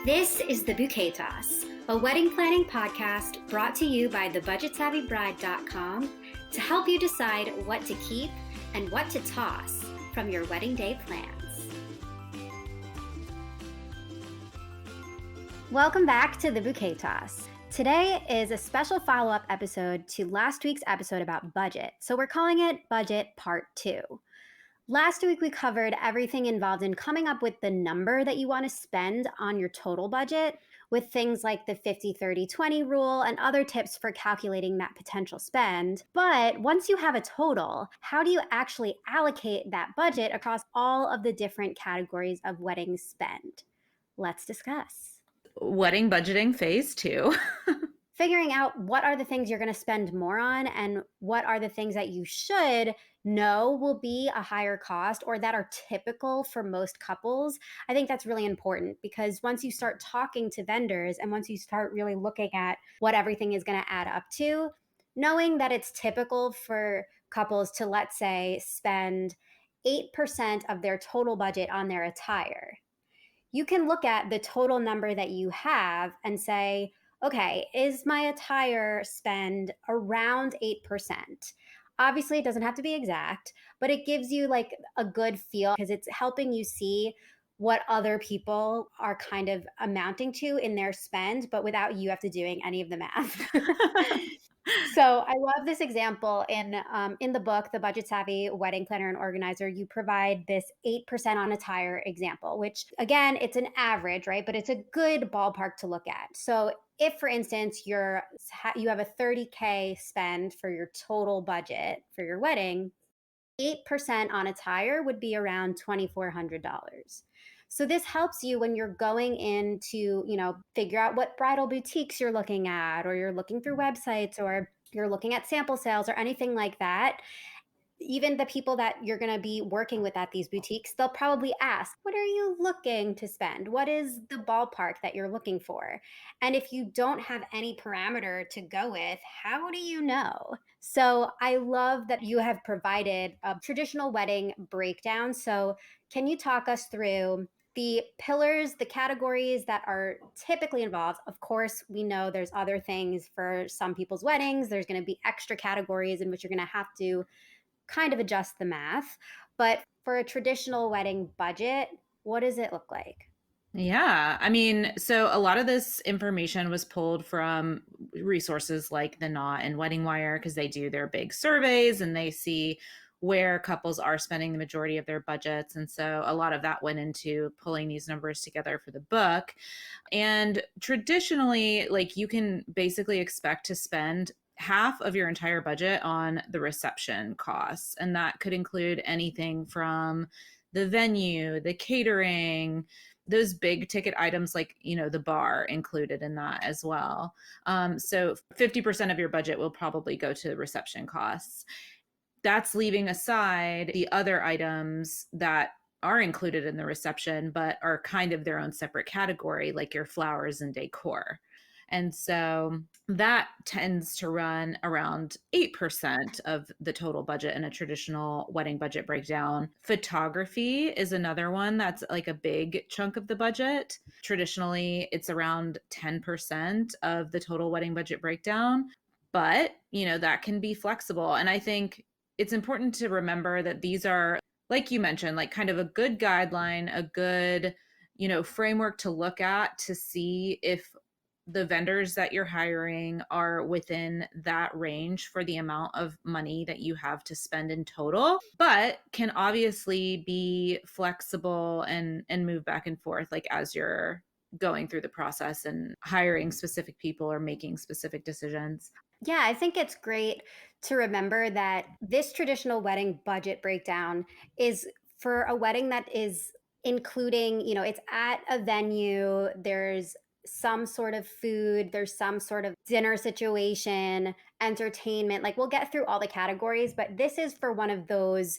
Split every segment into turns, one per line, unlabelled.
This is the Bouquet Toss, a wedding planning podcast brought to you by thebudgetsavvybride.com to help you decide what to keep and what to toss from your wedding day plans. Welcome back to the Bouquet Toss. Today is a special follow-up episode to last week's episode about budget, so we're calling it Budget Part 2. Last week, we covered everything involved in coming up with the number that you want to spend on your total budget, with things like the 50-30-20 rule and other tips for calculating that potential spend. But once you have a total, how do you actually allocate that budget across all of the different categories of wedding spend? Let's discuss.
Wedding budgeting phase 2.
Figuring out what are the things you're going to spend more on and what are the things that you should know will be a higher cost or that are typical for most couples. I think that's really important because once you start talking to vendors and once you start really looking at what everything is going to add up to, knowing that it's typical for couples to, let's say, spend 8% of their total budget on their attire. You can look at the total number that you have and say, okay, is my attire spend around 8%? Obviously, it doesn't have to be exact, but it gives you like a good feel because it's helping you see what other people are kind of amounting to in their spend, but without you have to doing any of the math. So I love this example in the book, The Budget Savvy Wedding Planner and Organizer. You provide this 8% on attire example, which again, it's an average, right? But it's a good ballpark to look at. So if, for instance, you have a $30K spend for your total budget for your wedding, 8% on attire would be around $2,400. So this helps you when you're going in to, figure out what bridal boutiques you're looking at, or you're looking through websites, or you're looking at sample sales or anything like that. Even the people that you're going to be working with at these boutiques, they'll probably ask, what are you looking to spend? What is the ballpark that you're looking for? And if you don't have any parameter to go with, how do you know? So I love that you have provided a traditional wedding breakdown. So can you talk us through the pillars, the categories that are typically involved? Of course, we know there's other things for some people's weddings. There's going to be extra categories in which you're going to have to kind of adjust the math. But for a traditional wedding budget, what does it look like?
Yeah. So a lot of this information was pulled from resources like The Knot and Wedding Wire because they do their big surveys and they see where couples are spending the majority of their budgets. And so a lot of that went into pulling these numbers together for the book. And traditionally, like, you can basically expect to spend half of your entire budget on the reception costs. And that could include anything from the venue, the catering, those big ticket items like, the bar included in that as well. So 50% of your budget will probably go to reception costs. That's leaving aside the other items that are included in the reception, but are kind of their own separate category, like your flowers and decor. And so that tends to run around 8% of the total budget in a traditional wedding budget breakdown. Photography is another one that's like a big chunk of the budget. Traditionally, it's around 10% of the total wedding budget breakdown, but that can be flexible. And I think it's important to remember that these are, like you mentioned, like kind of a good guideline, a good, framework to look at to see if the vendors that you're hiring are within that range for the amount of money that you have to spend in total, but can obviously be flexible and move back and forth, like as you're going through the process and hiring specific people or making specific decisions.
Yeah, I think it's great to remember that this traditional wedding budget breakdown is for a wedding that is including, it's at a venue, there's some sort of food, there's some sort of dinner situation, entertainment. Like, we'll get through all the categories, but this is for one of those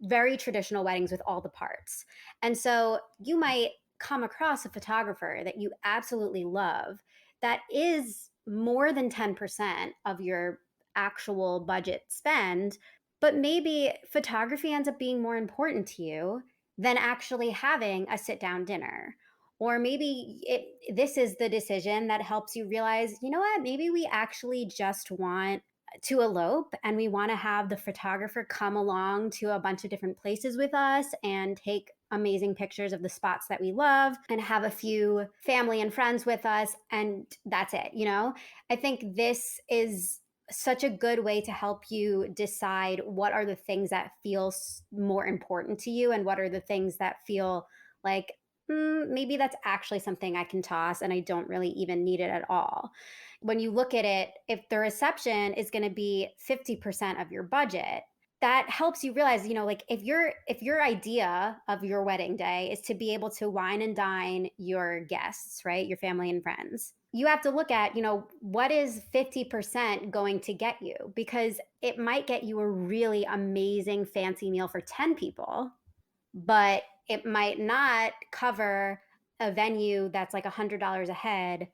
very traditional weddings with all the parts. And so you might come across a photographer that you absolutely love that is more than 10% of your actual budget spend, but maybe photography ends up being more important to you than actually having a sit-down dinner. Or maybe this is the decision that helps you realize, you know what, maybe we actually just want to elope and we want to have the photographer come along to a bunch of different places with us and take amazing pictures of the spots that we love and have a few family and friends with us. And that's it. I think this is such a good way to help you decide what are the things that feel more important to you and what are the things that feel like, maybe that's actually something I can toss and I don't really even need it at all. When you look at it, if the reception is going to be 50% of your budget, that helps you realize, like if your idea of your wedding day is to be able to wine and dine your guests, right? Your family and friends. You have to look at, what is 50% going to get you? Because it might get you a really amazing fancy meal for 10 people, but it might not cover a venue that's like $100 a head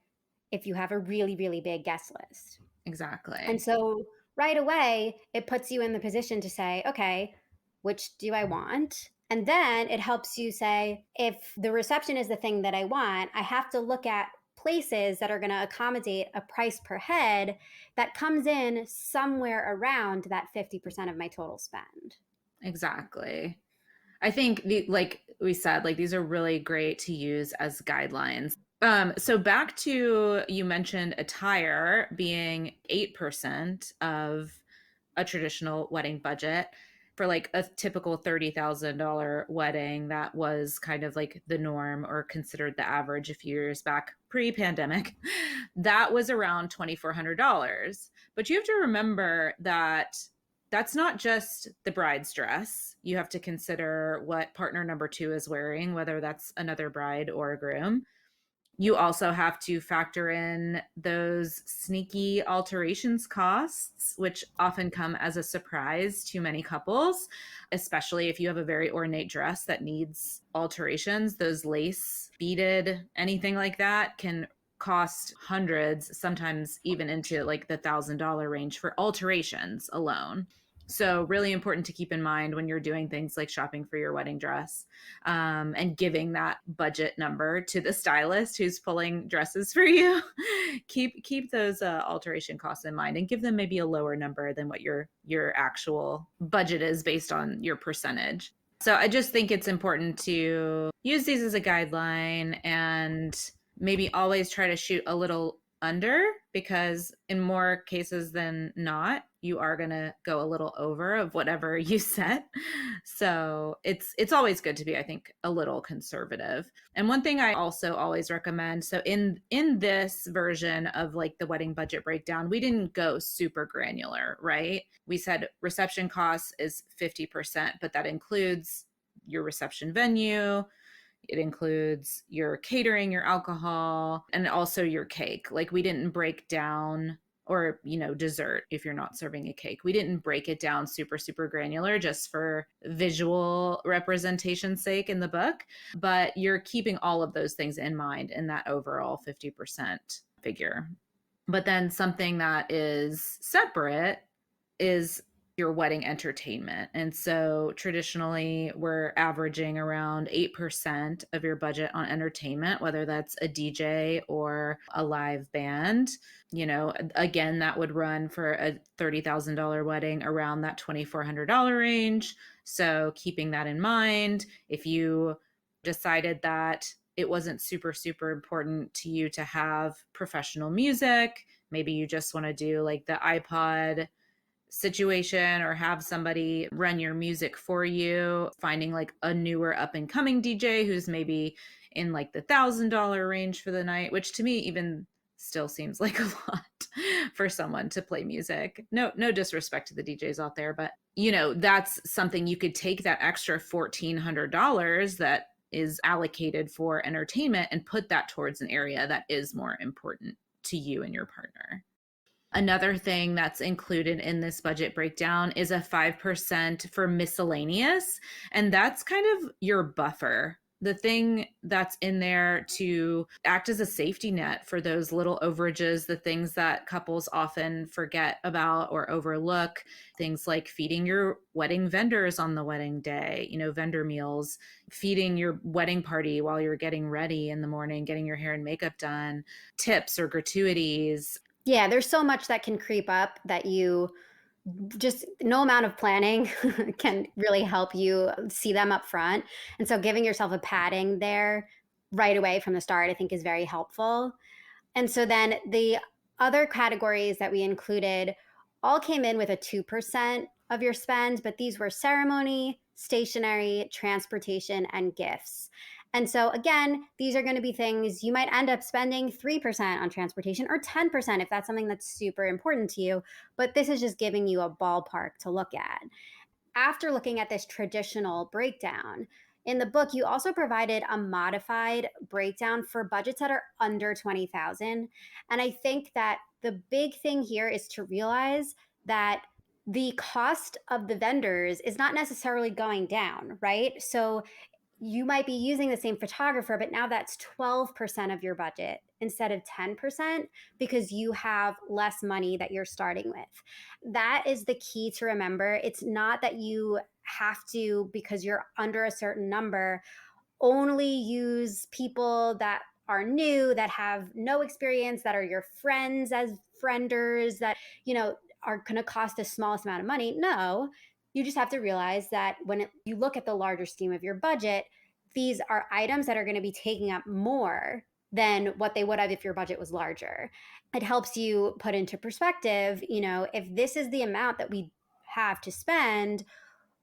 if you have a really, really big guest list. And
Exactly.
so right away, it puts you in the position to say, okay, which do I want? And then it helps you say, if the reception is the thing that I want, I have to look at places that are going to accommodate a price per head that comes in somewhere around that 50% of my total spend.
Exactly. I think like we said, like these are really great to use as guidelines. So back to you mentioned attire being 8% of a traditional wedding budget. For like a typical $30,000 wedding, that was kind of like the norm or considered the average a few years back pre-pandemic. That was around $2,400. But you have to remember that that's not just the bride's dress. You have to consider what partner number two is wearing, whether that's another bride or a groom. You also have to factor in those sneaky alterations costs, which often come as a surprise to many couples, especially if you have a very ornate dress that needs alterations. Those lace, beaded, anything like that can cost hundreds, sometimes even into like the $1,000 range for alterations alone. So, really important to keep in mind when you're doing things like shopping for your wedding dress, and giving that budget number to the stylist who's pulling dresses for you. Keep those alteration costs in mind and give them maybe a lower number than what your actual budget is based on your percentage. So, I just think it's important to use these as a guideline and maybe always try to shoot a little under, because in more cases than not you are going to go a little over of whatever you set. So it's always good to be, I think, a little conservative. And one thing I also always recommend, so in this version of like the wedding budget breakdown, we didn't go super granular, right? We said reception costs is 50%, but that includes your reception venue, it includes your catering, your alcohol, and also your cake. Like we didn't break down, or, dessert if you're not serving a cake. We didn't break it down super, super granular just for visual representation's sake in the book. But you're keeping all of those things in mind in that overall 50% figure. But then something that is separate is your wedding entertainment. And so traditionally, we're averaging around 8% of your budget on entertainment, whether that's a DJ or a live band. Again, that would run for a $30,000 wedding around that $2,400 range. So keeping that in mind, if you decided that it wasn't super, super important to you to have professional music, maybe you just want to do like the iPod situation or have somebody run your music for you, finding like a newer up and coming DJ who's maybe in like the $1,000 range for the night, which to me even still seems like a lot for someone to play music. No disrespect to the DJs out there, but that's something you could take that extra $1,400 that is allocated for entertainment and put that towards an area that is more important to you and your partner. Another thing that's included in this budget breakdown is a 5% for miscellaneous. And that's kind of your buffer The thing that's in there to act as a safety net for those little overages, the things that couples often forget about or overlook, things like feeding your wedding vendors on the wedding day, vendor meals, feeding your wedding party while you're getting ready in the morning, getting your hair and makeup done, tips or gratuities.
Yeah, there's so much that can creep up that you just no amount of planning can really help you see them up front. And so giving yourself a padding there right away from the start, I think is very helpful. And so then the other categories that we included all came in with a 2% of your spend, but these were ceremony, stationery, transportation, and gifts. And so, again, these are going to be things you might end up spending 3% on transportation or 10% if that's something that's super important to you. But this is just giving you a ballpark to look at. After looking at this traditional breakdown, in the book, you also provided a modified breakdown for budgets that are under 20,000. And I think that the big thing here is to realize that the cost of the vendors is not necessarily going down, right? So you might be using the same photographer, but now that's 12% of your budget instead of 10% because you have less money that you're starting with. That is the key to remember. It's not that you have to, because you're under a certain number, only use people that are new, that have no experience, that are your friends as frienders, that, are going to cost the smallest amount of money. No, you just have to realize that you look at the larger scheme of your budget, these are items that are going to be taking up more than what they would have if your budget was larger. It helps you put into perspective, if this is the amount that we have to spend,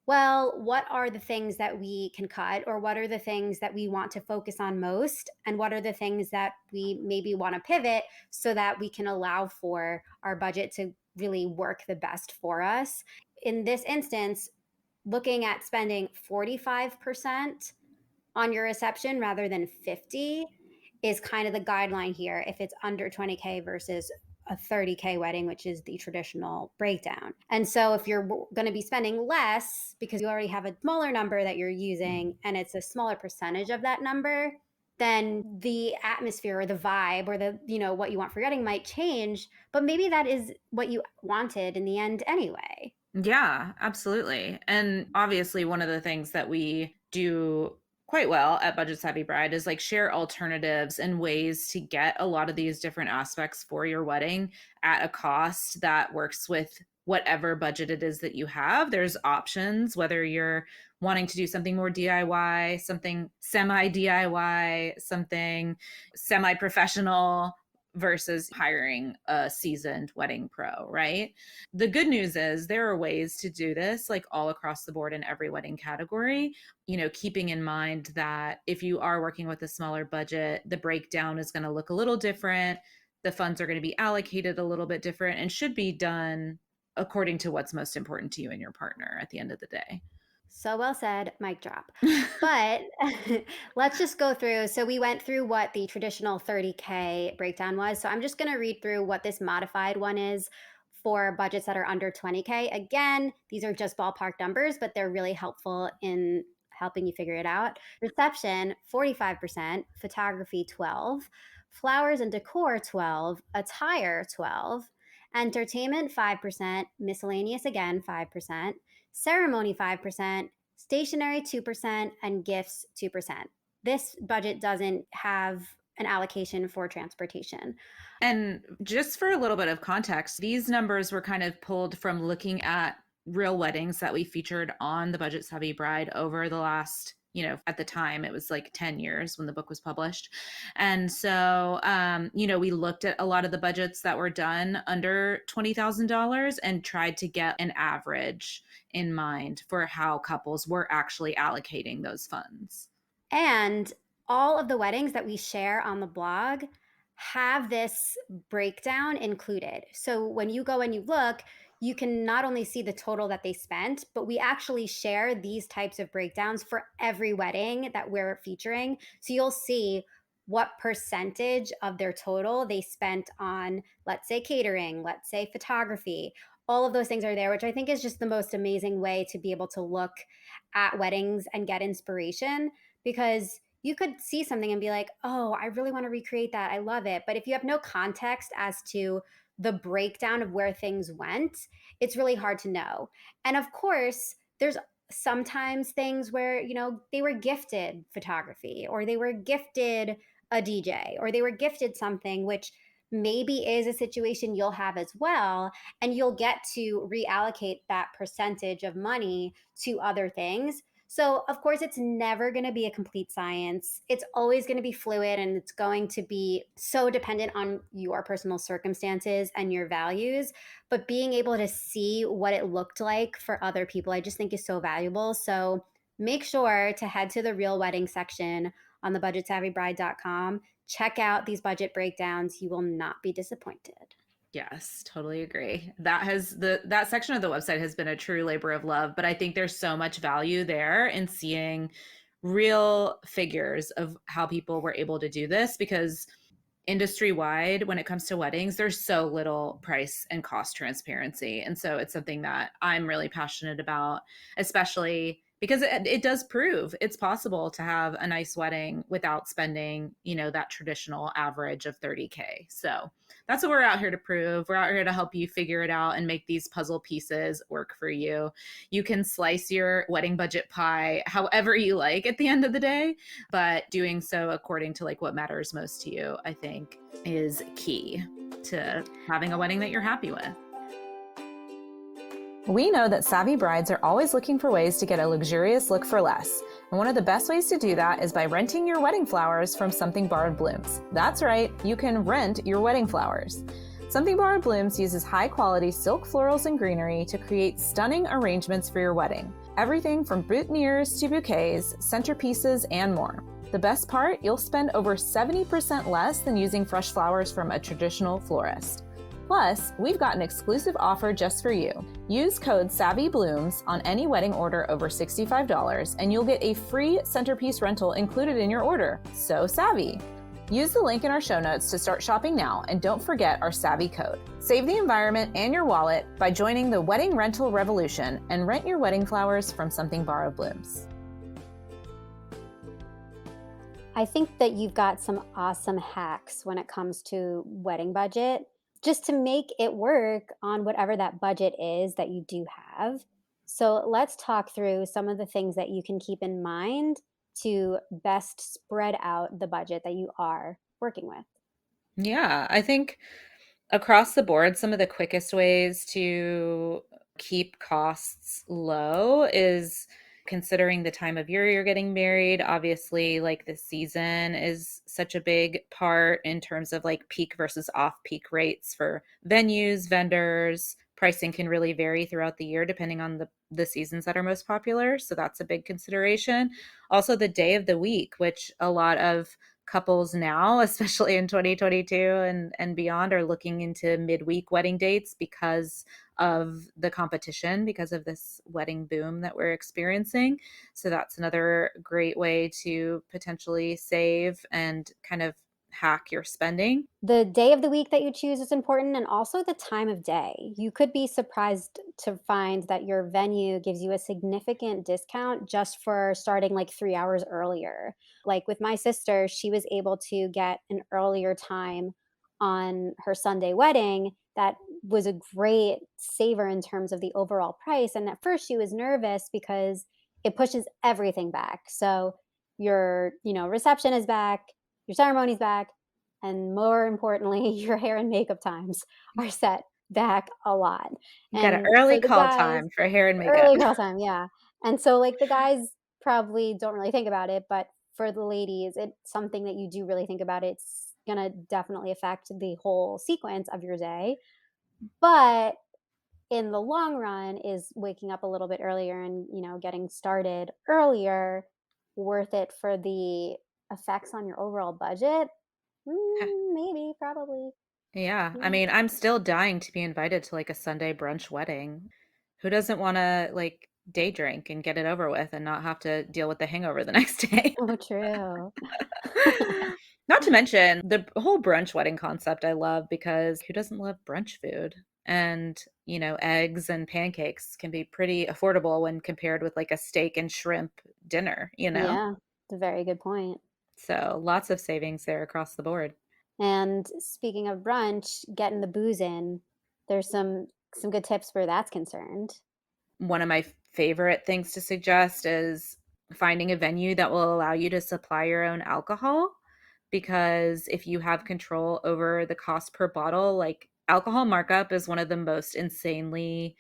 well, what are the things that we can cut, or what are the things that we want to focus on most? And what are the things that we maybe want to pivot so that we can allow for our budget to really work the best for us? In this instance, looking at spending 45% on your reception rather than 50 is kind of the guideline here if it's under 20K versus a 30K wedding, which is the traditional breakdown. And so if you're going to be spending less because you already have a smaller number that you're using and it's a smaller percentage of that number, then the atmosphere or the vibe or what you want for your wedding might change, but maybe that is what you wanted in the end anyway.
Yeah, absolutely. And obviously, one of the things that we do quite well at Budget Savvy Bride is like share alternatives and ways to get a lot of these different aspects for your wedding at a cost that works with whatever budget it is that you have. There's options, whether you're wanting to do something more DIY, something semi DIY, something semi professional versus hiring a seasoned wedding pro, right? The good news is there are ways to do this like all across the board in every wedding category, keeping in mind that if you are working with a smaller budget, the breakdown is going to look a little different. The funds are going to be allocated a little bit different and should be done according to what's most important to you and your partner at the end of the day.
So well said, mic drop. But let's just go through. So we went through what the traditional 30K breakdown was. So I'm just going to read through what this modified one is for budgets that are under 20K. Again, these are just ballpark numbers, but they're really helpful in helping you figure it out. Reception, 45%, photography, 12, flowers and decor, 12, attire, 12, entertainment, 5%, miscellaneous again, 5%, ceremony 5%, stationery 2%, and gifts 2%. This budget doesn't have an allocation for transportation.
And just for a little bit of context, these numbers were kind of pulled from looking at real weddings that we featured on the Budget Savvy Bride over the last, at the time it was like 10 years when the book was published. And so, we looked at a lot of the budgets that were done under $20,000 and tried to get an average in mind for how couples were actually allocating those funds.
And all of the weddings that we share on the blog have this breakdown included. So when you go and you look, you can not only see the total that they spent, but we actually share these types of breakdowns for every wedding that we're featuring. So you'll see what percentage of their total they spent on, let's say, catering, let's say, photography. All of those things are there, which I think is just the most amazing way to be able to look at weddings and get inspiration, because you could see something and be like, oh, I really want to recreate that. I love it. But if you have no context as to the breakdown of where things went, it's really hard to know. And of course, there's sometimes things where, they were gifted photography or they were gifted a DJ or they were gifted something, which maybe is a situation you'll have as well. And you'll get to reallocate that percentage of money to other things. So, of course, it's never going to be a complete science. It's always going to be fluid and it's going to be so dependent on your personal circumstances and your values. But being able to see what it looked like for other people, I just think is so valuable. So, make sure to head to the Real Wedding section on the budgetsavvybride.com. Check out these budget breakdowns. You will not be disappointed.
Yes, totally agree. That section of the website has been a true labor of love, but I think there's so much value there in seeing real figures of how people were able to do this because industry wide, when it comes to weddings, there's so little price and cost transparency. And so it's something that I'm really passionate about, especially because it does prove it's possible to have a nice wedding without spending, that traditional average of 30K. So that's what we're out here to prove. We're out here to help you figure it out and make these puzzle pieces work for you. You can slice your wedding budget pie however you like at the end of the day, but doing so according to like what matters most to you, I think is key to having a wedding that you're happy with.
We know that savvy brides are always looking for ways to get a luxurious look for less. And one of the best ways to do that is by renting your wedding flowers from Something Borrowed Blooms. That's right, you can rent your wedding flowers. Something Borrowed Blooms uses high-quality silk florals and greenery to create stunning arrangements for your wedding. Everything from boutonnieres to bouquets, centerpieces, and more. The best part, you'll spend over 70% less than using fresh flowers from a traditional florist. Plus, we've got an exclusive offer just for you. Use code SAVVYBLOOMS on any wedding order over $65 and you'll get a free centerpiece rental included in your order. So savvy! Use the link in our show notes to start shopping now and don't forget our savvy code. Save the environment and your wallet by joining the wedding rental revolution and rent your wedding flowers from Something Borrowed Blooms.
I think that you've got some awesome hacks when it comes to wedding budget, just to make it work on whatever that budget is that you do have. So let's talk through some of the things that you can keep in mind to best spread out the budget that you are working with.
Yeah, I think across the board, some of the quickest ways to keep costs low is considering the time of year you're getting married. Obviously, like the season is such a big part in terms of like peak versus off peak rates for venues, vendors. Pricing can really vary throughout the year depending on the seasons that are most popular. So that's a big consideration. Also, the day of the week, which a lot of couples now, especially in 2022 and beyond, are looking into midweek wedding dates because of the competition, because of this wedding boom that we're experiencing. So that's another great way to potentially save and kind of hack your spending.
The day of the week that you choose is important and also the time of day. You could be surprised to find that your venue gives you a significant discount just for starting like 3 hours earlier. Like with my sister, she was able to get an earlier time on her Sunday wedding that was a great saver in terms of the overall price. And at first she was nervous because it pushes everything back. So your, reception is back, your ceremony's back, and more importantly, your hair and makeup times are set back a lot.
You got an
And
early
for the
call
guys,
time for hair and makeup.
early call time, yeah. And so, like, the guys probably don't really think about it, but for the ladies, it's something that you do really think about. It's gonna definitely affect the whole sequence of your day. But in the long run, is waking up a little bit earlier and, getting started earlier worth it for the effects on your overall budget? Maybe, probably.
Yeah. I
Yeah.
mean, I'm still dying to be invited to like a Sunday brunch wedding. Who doesn't want to like day drink and get it over with and not have to deal with the hangover the next day?
So true.
Not to mention the whole brunch wedding concept I love because who doesn't love brunch food? And, eggs and pancakes can be pretty affordable when compared with like a steak and shrimp dinner, you know?
Yeah, it's a very good point.
So lots of savings there across the board.
And speaking of brunch, getting the booze in, there's some good tips where that's concerned.
One of my favorite things to suggest is finding a venue that will allow you to supply your own alcohol, because if you have control over the cost per bottle, like alcohol markup is one of the most insanely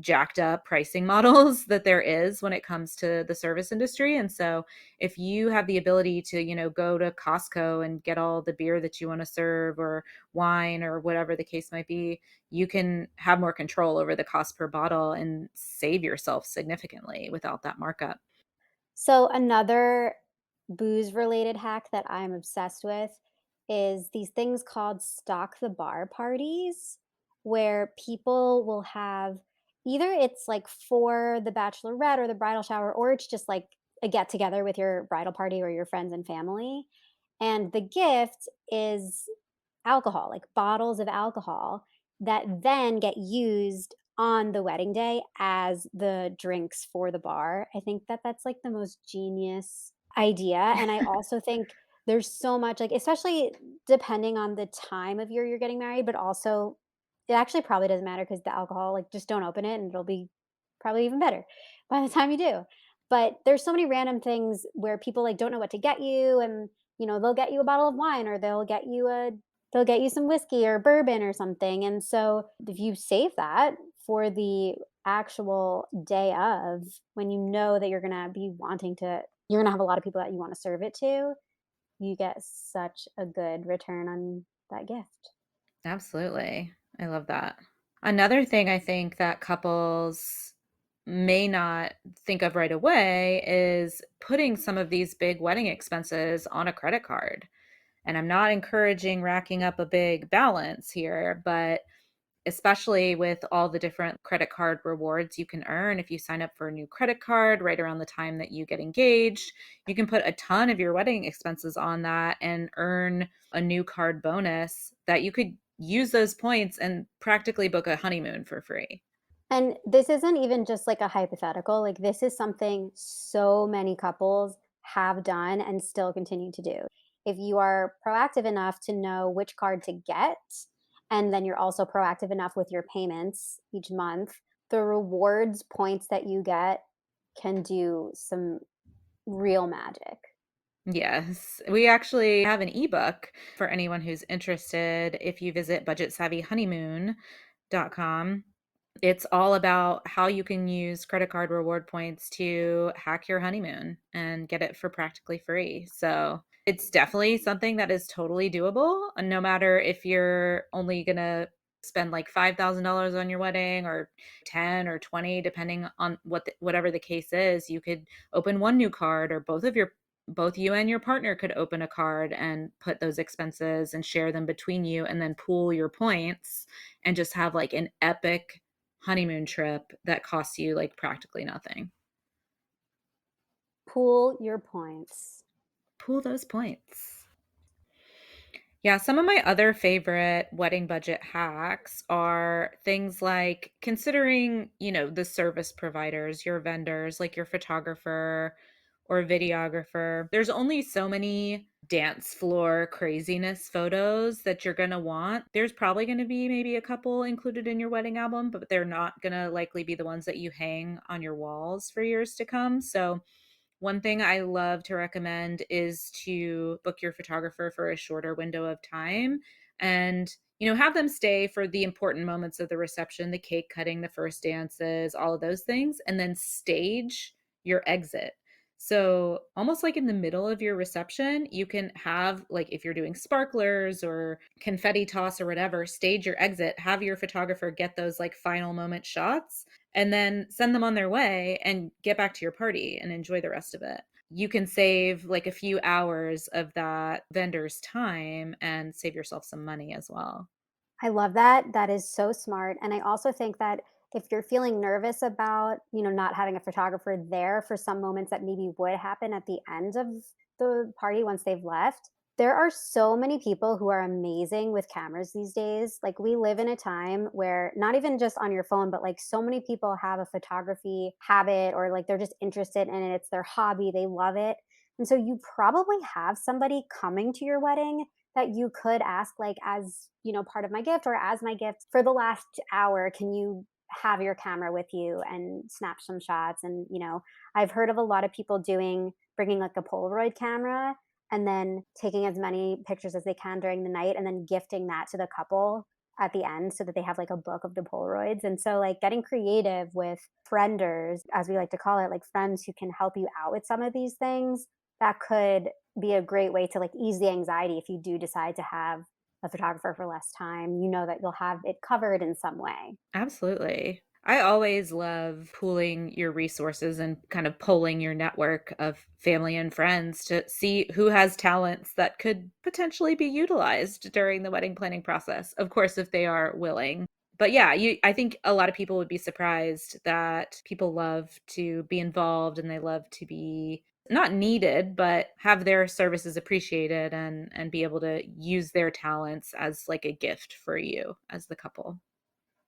jacked up pricing models that there is when it comes to the service industry. And so if you have the ability to, go to Costco and get all the beer that you want to serve or wine or whatever the case might be, you can have more control over the cost per bottle and save yourself significantly without that markup.
So another booze related hack that I'm obsessed with is these things called stock the bar parties where people will have either it's like for the bachelorette or the bridal shower or it's just like a get together with your bridal party or your friends and family and the gift is alcohol, like bottles of alcohol that then get used on the wedding day as the drinks for the bar. I think that that's like the most genius idea. And I also think there's so much, like, especially depending on the time of year you're getting married, but also it actually probably doesn't matter because the alcohol, like, just don't open it and it'll be probably even better by the time you do. But there's so many random things where people like don't know what to get you and they'll get you a bottle of wine or they'll get you some whiskey or bourbon or something, and so if you save that for the actual day of, when you know that you're gonna have a lot of people that you wanna serve it to, you get such a good return on that gift.
Absolutely. I love that. Another thing I think that couples may not think of right away is putting some of these big wedding expenses on a credit card. And I'm not encouraging racking up a big balance here, but especially with all the different credit card rewards you can earn if you sign up for a new credit card right around the time that you get engaged, you can put a ton of your wedding expenses on that and earn a new card bonus that you could use those points and practically book a honeymoon for free.
And this isn't even just like a hypothetical, like, this is something so many couples have done and still continue to do. If you are proactive enough to know which card to get, and then you're also proactive enough with your payments each month, the rewards points that you get can do some real magic.
Yes, we actually have an ebook for anyone who's interested. If you visit budgetsavvyhoneymoon.com, it's all about how you can use credit card reward points to hack your honeymoon and get it for practically free. So it's definitely something that is totally doable. And no matter if you're only going to spend like $5,000 on your wedding or 10 or 20, depending on whatever the case is, you could open one new card, or both you and your partner could open a card and put those expenses and share them between you and then pool your points and just have like an epic honeymoon trip that costs you like practically nothing.
Pool your points.
Pool those points. Yeah, some of my other favorite wedding budget hacks are things like considering, the service providers, your vendors, like your photographer or videographer. There's only so many dance floor craziness photos that you're going to want. There's probably going to be maybe a couple included in your wedding album, but they're not going to likely be the ones that you hang on your walls for years to come. So one thing I love to recommend is to book your photographer for a shorter window of time and, have them stay for the important moments of the reception, the cake cutting, the first dances, all of those things, and then stage your exit. So, almost like in the middle of your reception, you can have, like, if you're doing sparklers or confetti toss or whatever, stage your exit, have your photographer get those like final moment shots and then send them on their way and get back to your party and enjoy the rest of it. You can save like a few hours of that vendor's time and save yourself some money as well.
I love that. That is so smart. And I also think that if you're feeling nervous about, not having a photographer there for some moments that maybe would happen at the end of the party once they've left, there are so many people who are amazing with cameras these days. Like, we live in a time where not even just on your phone, but like so many people have a photography habit or like they're just interested in it. It's their hobby. They love it. And so you probably have somebody coming to your wedding that you could ask, like, as, part of my gift or as my gift for the last hour, can you have your camera with you and snap some shots? And, I've heard of a lot of people bringing like a Polaroid camera and then taking as many pictures as they can during the night and then gifting that to the couple at the end so that they have like a book of the Polaroids. And so, like, getting creative with frienders, as we like to call it, like friends who can help you out with some of these things, that could be a great way to like ease the anxiety if you do decide to have a photographer for less time. You know that you'll have it covered in some way.
Absolutely. I always love pooling your resources and kind of polling your network of family and friends to see who has talents that could potentially be utilized during the wedding planning process. Of course, if they are willing. But yeah, I think a lot of people would be surprised that people love to be involved and they love to be not needed, but have their services appreciated and be able to use their talents as like a gift for you as the couple.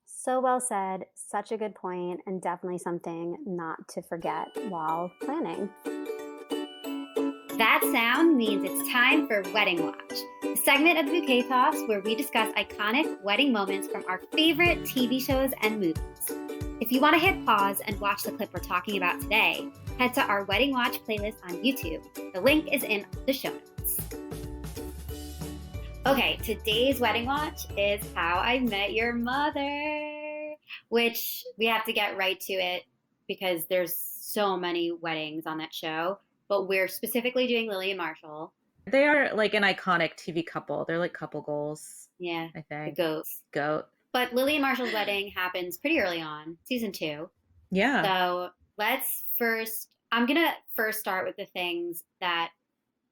So well said. Such a good point, and definitely something not to forget while planning. That sound means it's time for Wedding Watch, the segment of the Bouquet Toss where we discuss iconic wedding moments from our favorite TV shows and movies. If you want to hit pause and watch the clip we're talking about today, head to our Wedding Watch playlist on YouTube. The link is in the show notes. Okay, today's Wedding Watch is How I Met Your Mother, which we have to get right to it because there's so many weddings on that show, but we're specifically doing Lily and Marshall.
They are like an iconic TV couple. They're like couple goals.
Yeah,
I think.
the goats.
Goat.
But Lily and Marshall's wedding happens pretty early on, season 2.
Yeah.
So I'm going to first start with the things that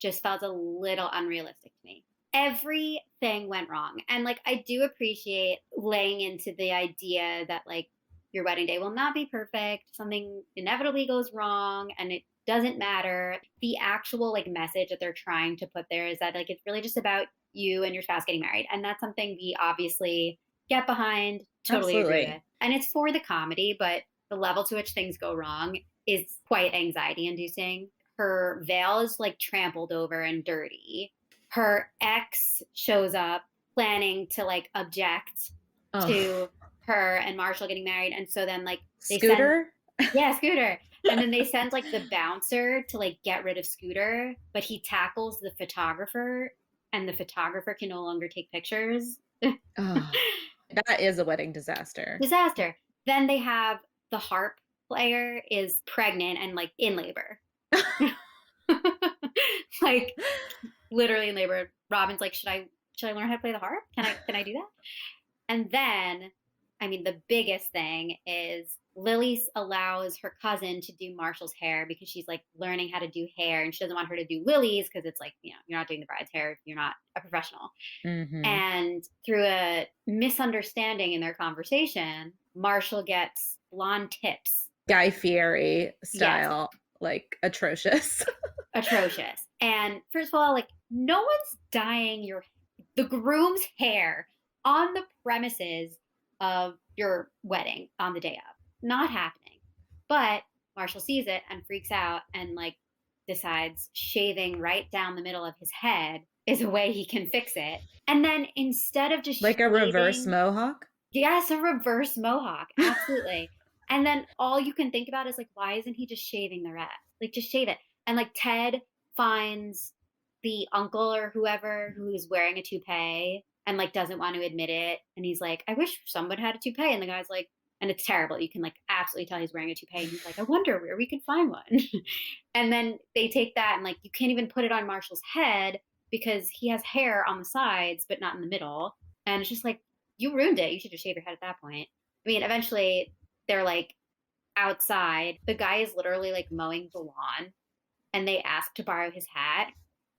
just felt a little unrealistic to me. Everything went wrong. And like, I do appreciate laying into the idea that like your wedding day will not be perfect. Something inevitably goes wrong and it doesn't matter. The actual like message that they're trying to put there is that like, it's really just about you and your spouse getting married. And that's something we obviously get behind, totally agree with. And it's for the comedy, but the level to which things go wrong is quite anxiety inducing. Her veil is like trampled over and dirty. Her ex shows up planning to like object to her and Marshall getting married. And so then like
Scooter?
Scooter. And then they send like the bouncer to like get rid of Scooter, but he tackles the photographer and the photographer can no longer take pictures.
That is a wedding disaster.
Then they have the harp player is pregnant and like in labor. Like literally in labor. Robin's like, should I learn how to play the harp? Can I do that? And then, I mean, the biggest thing is Lily allows her cousin to do Marshall's hair because she's like learning how to do hair and she doesn't want her to do Lily's because it's like, you're not doing the bride's hair if you're not a professional. Mm-hmm. And through a misunderstanding in their conversation, Marshall gets blonde tips.
Guy Fieri style, yes. Like atrocious.
Atrocious. And first of all, like no one's dyeing the groom's hair on the premises of your wedding on the day of. Not happening. But Marshall sees it and freaks out and like decides shaving right down the middle of his head is a way he can fix it. And then instead of just
like a reverse mohawk?
Yes, a reverse mohawk. Absolutely. And then all you can think about is like, why isn't he just shaving the rest? Like just shave it. And like Ted finds the uncle or whoever who's wearing a toupee and like doesn't want to admit it. And he's like, I wish someone had a toupee. And the guy's like, and it's terrible. You can like absolutely tell he's wearing a toupee. And he's like, I wonder where we could find one. And then they take that and like, you can't even put it on Marshall's head because he has hair on the sides, but not in the middle. And it's just like, you ruined it. You should just shave your head at that point. I mean, eventually they're like outside. The guy is literally like mowing the lawn and they ask to borrow his hat.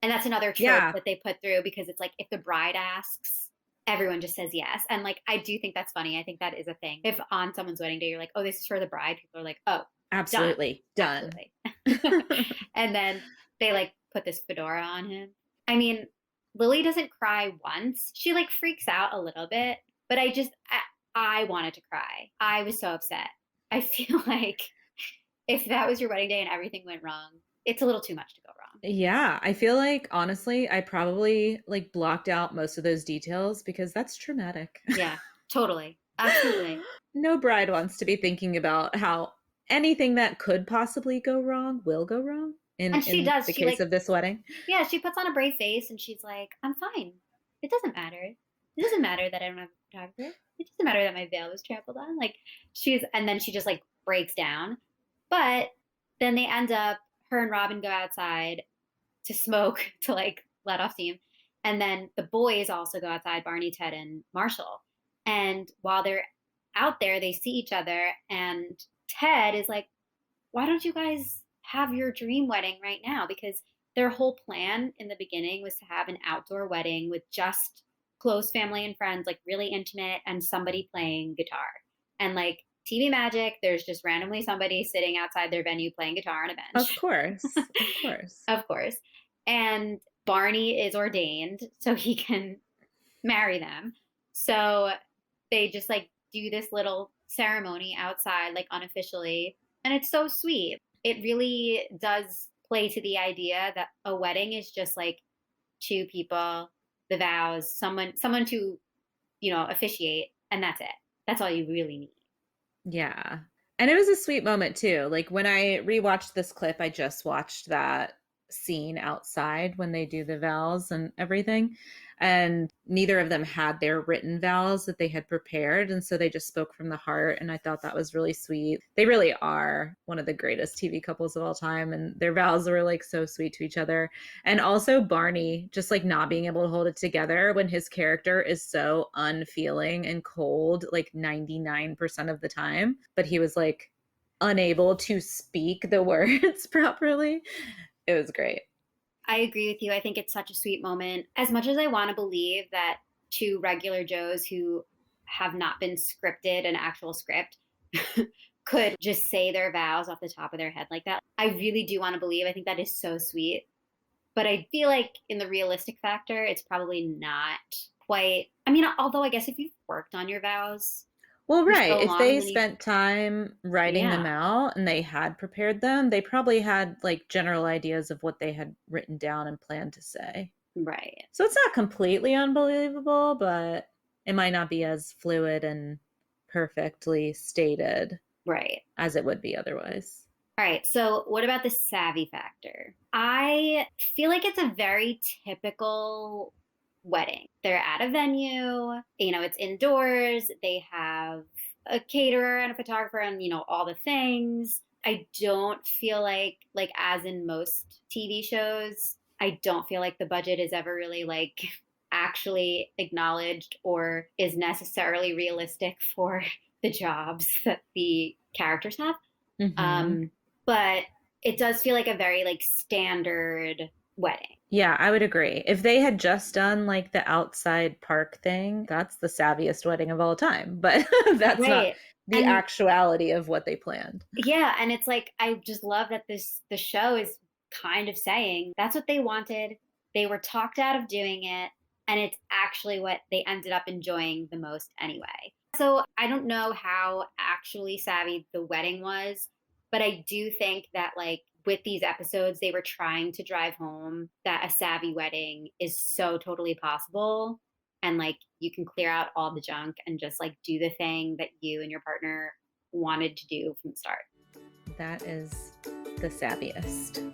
And that's another trope that they put through because it's like, if the bride asks, everyone just says yes. And like, I do think that's funny. I think that is a thing. If on someone's wedding day, you're like, oh, this is for the bride. People are like, oh,
absolutely. Done.
Absolutely. And then they like put this fedora on him. I mean, Lily doesn't cry once. She like freaks out a little bit, but I wanted to cry. I was so upset. I feel like if that was your wedding day and everything went wrong, it's a little too much to go wrong.
Yeah, I feel like honestly, I probably like blocked out most of those details because that's traumatic.
Yeah, totally. Absolutely.
No bride wants to be thinking about how anything that could possibly go wrong will go wrong
And she
in
does.
the
She
case
like,
of this wedding.
yeah, she puts on a brave face and she's like, I'm fine. It doesn't matter. It doesn't matter that I don't have a photographer. It doesn't matter that my veil was trampled on. Like and then she just like breaks down. But then they end up, her and Robin go outside to smoke to like let off steam. And then the boys also go outside, Barney, Ted, and Marshall. And while they're out there, they see each other. And Ted is like, why don't you guys have your dream wedding right now? Because their whole plan in the beginning was to have an outdoor wedding with just close family and friends, like really intimate, and somebody playing guitar. And like TV magic, there's just randomly somebody sitting outside their venue playing guitar on a bench.
Of course. Of course.
Of course. And Barney is ordained so he can marry them. So they just like do this little ceremony outside, like unofficially. And it's so sweet. It really does play to the idea that a wedding is just like two people, the vows, someone to, officiate, and that's it. That's all you really need.
Yeah. And it was a sweet moment too. Like when I rewatched this clip, I just watched that scene outside when they do the vows and everything. And neither of them had their written vows that they had prepared. And so they just spoke from the heart. And I thought that was really sweet. They really are one of the greatest TV couples of all time. And their vows were like so sweet to each other. And also Barney just like not being able to hold it together when his character is so unfeeling and cold, like 99% of the time. But he was like unable to speak the words properly. It was great.
I agree with you. I think it's such a sweet moment. As much as I want to believe that two regular Joes who have not been scripted an actual script could just say their vows off the top of their head like that, I really do want to believe. I think that is so sweet. But I feel like in the realistic factor, it's probably not quite. I mean, although I guess if you've worked on your vows,
well, right.
so
If
long,
they
then
spent time writing them out and they had prepared them, they probably had like general ideas of what they had written down and planned to say.
Right.
So it's not completely unbelievable, but it might not be as fluid and perfectly stated
right
as it would be otherwise.
All right. So what about the savvy factor? I feel like it's a very typical wedding. They're at a venue, it's indoors. They have a caterer and a photographer and, all the things. I don't feel like as in most TV shows, I don't feel like the budget is ever really like actually acknowledged or is necessarily realistic for the jobs that the characters have.
Mm-hmm.
But it does feel like a very like standard wedding.
Yeah, I would agree. If they had just done like the outside park thing, that's the savviest wedding of all time. But that's not the actuality of what they planned.
Yeah, and it's like I just love that the show is kind of saying that's what they wanted. They were talked out of doing it, and it's actually what they ended up enjoying the most anyway. So I don't know how actually savvy the wedding was, but I do think that like with these episodes, they were trying to drive home that a savvy wedding is so totally possible. And like you can clear out all the junk and just like do the thing that you and your partner wanted to do from the start.
That is the savviest.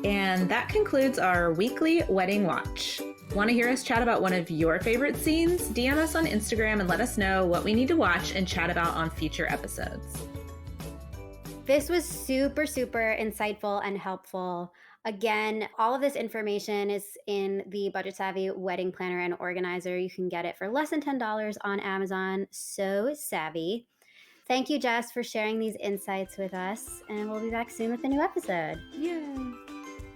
And that concludes our weekly wedding watch. Want to hear us chat about one of your favorite scenes? DM us on Instagram and let us know what we need to watch and chat about on future episodes.
This was super, super insightful and helpful. Again, all of this information is in the Budget Savvy Wedding Planner and Organizer. You can get it for less than $10 on Amazon. So savvy. Thank you, Jess, for sharing these insights with us. And we'll be back soon with a new episode.
Yay.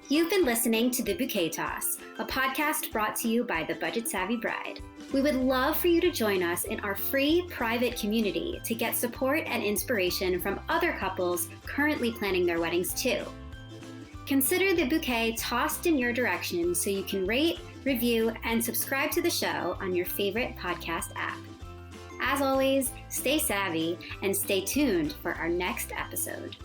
You've been listening to The Bouquet Toss, a podcast brought to you by the Budget Savvy Bride. We would love for you to join us in our free private community to get support and inspiration from other couples currently planning their weddings too. Consider the bouquet tossed in your direction so you can rate, review, and subscribe to the show on your favorite podcast app. As always, stay savvy and stay tuned for our next episode.